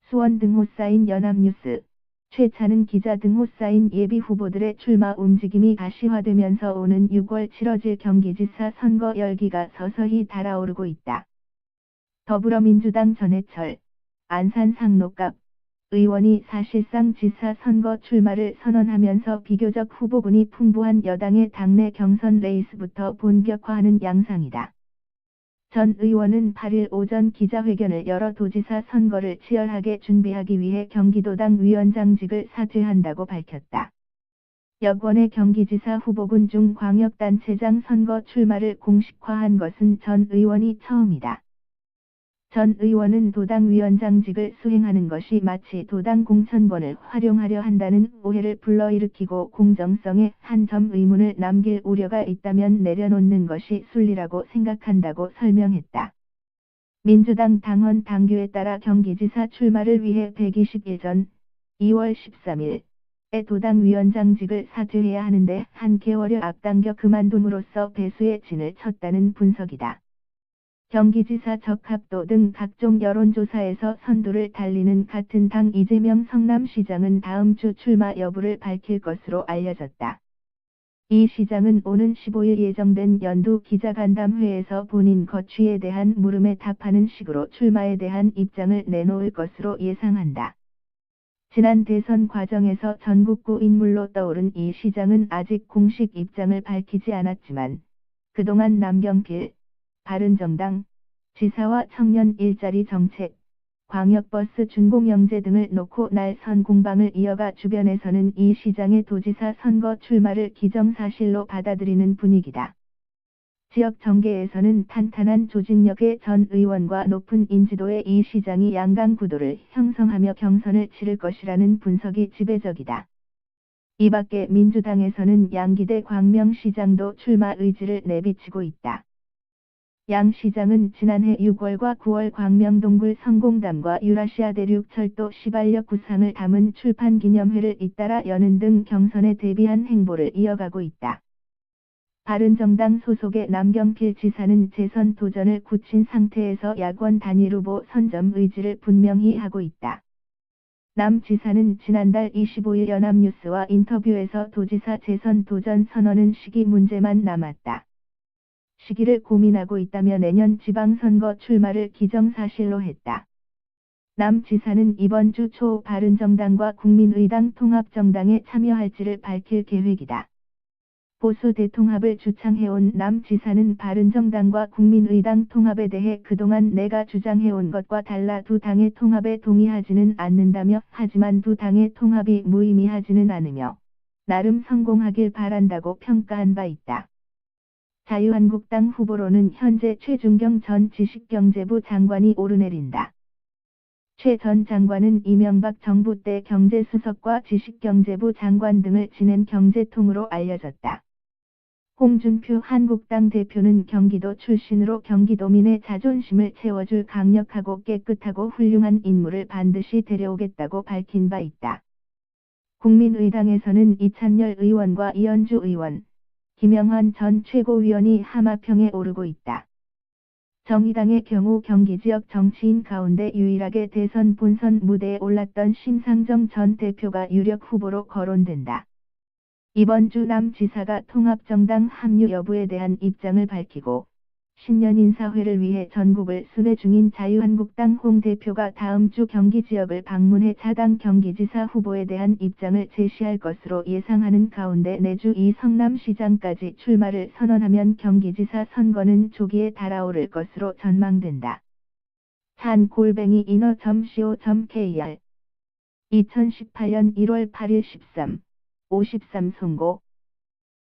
수원 등호 쌓인 연합뉴스. 최찬은 기자 등호 쌓인 예비 후보들의 출마 움직임이 가시화되면서 오는 6월 치러질 경기지사 선거 열기가 서서히 달아오르고 있다. 더불어민주당 전해철, 안산 상록갑 의원이 사실상 지사 선거 출마를 선언하면서 비교적 후보군이 풍부한 여당의 당내 경선 레이스부터 본격화하는 양상이다. 전 의원은 8일 오전 기자회견을 열어 도지사 선거를 치열하게 준비하기 위해 경기도당 위원장직을 사퇴한다고 밝혔다. 여권의 경기지사 후보군 중 광역단체장 선거 출마를 공식화한 것은 전 의원이 처음이다. 전 의원은 도당 위원장직을 수행하는 것이 마치 도당 공천권을 활용하려 한다는 오해를 불러일으키고 공정성에 한 점 의문을 남길 우려가 있다면 내려놓는 것이 순리라고 생각한다고 설명했다. 민주당 당헌 당규에 따라 경기지사 출마를 위해 120일 전 2월 13일에 도당 위원장직을 사퇴해야 하는데 한 개월여 앞당겨 그만둠으로써 배수의 진을 쳤다는 분석이다. 경기지사 적합도 등 각종 여론조사에서 선두를 달리는 같은 당 이재명 성남시장은 다음 주 출마 여부를 밝힐 것으로 알려졌다. 이 시장은 오는 15일 예정된 연두 기자간담회에서 본인 거취에 대한 물음에 답하는 식으로 출마에 대한 입장을 내놓을 것으로 예상한다. 지난 대선 과정에서 전국구 인물로 떠오른 이 시장은 아직 공식 입장을 밝히지 않았지만 그동안 남경필, 바른정당, 지사와 청년 일자리 정책, 광역버스 준공영제 등을 놓고 날선 공방을 이어가 주변에서는 이 시장의 도지사 선거 출마를 기정사실로 받아들이는 분위기다. 지역 정계에서는 탄탄한 조직력의 전 의원과 높은 인지도의 이 시장이 양강 구도를 형성하며 경선을 치를 것이라는 분석이 지배적이다. 이 밖에 민주당에서는 양기대 광명시장도 출마 의지를 내비치고 있다. 양 시장은 지난해 6월과 9월 광명동굴 성공담과 유라시아 대륙철도 시발력 구상을 담은 출판 기념회를 잇따라 여는 등 경선에 대비한 행보를 이어가고 있다. 바른정당 소속의 남경필 지사는 재선 도전을 굳힌 상태에서 야권 단일 후보 선점 의지를 분명히 하고 있다. 남 지사는 지난달 25일 연합뉴스와 인터뷰에서 도지사 재선 도전 선언은 시기 문제만 남았다. 시기를 고민하고 있다며 내년 지방선거 출마를 기정사실로 했다. 남 지사는 이번 주 초 바른정당과 국민의당 통합정당에 참여할지를 밝힐 계획이다. 보수 대통합을 주창해온 남 지사는 바른정당과 국민의당 통합에 대해 그동안 내가 주장해온 것과 달라 두 당의 통합에 동의하지는 않는다며 하지만 두 당의 통합이 무의미하지는 않으며 나름 성공하길 바란다고 평가한 바 있다. 자유한국당 후보로는 현재 최준경 전 지식경제부 장관이 오르내린다. 최 전 장관은 이명박 정부 때 경제수석과 지식경제부 장관 등을 지낸 경제통으로 알려졌다. 홍준표 한국당 대표는 경기도 출신으로 경기도민의 자존심을 채워줄 강력하고 깨끗하고 훌륭한 인물을 반드시 데려오겠다고 밝힌 바 있다. 국민의당에서는 이찬열 의원과 이현주 의원, 김영환 전 최고위원이 하마평에 오르고 있다. 정의당의 경우 경기 지역 정치인 가운데 유일하게 대선 본선 무대에 올랐던 심상정 전 대표가 유력 후보로 거론된다. 이번 주 남 지사가 통합정당 합류 여부에 대한 입장을 밝히고 신년 인사회를 위해 전국을 순회 중인 자유한국당 홍 대표가 다음 주 경기 지역을 방문해 자당 경기지사 후보에 대한 입장을 제시할 것으로 예상하는 가운데 내주 이 성남시장까지 출마를 선언하면 경기지사 선거는 조기에 달아오를 것으로 전망된다. 찬@inno.co.kr 2018년 1월 8일 13:53 송고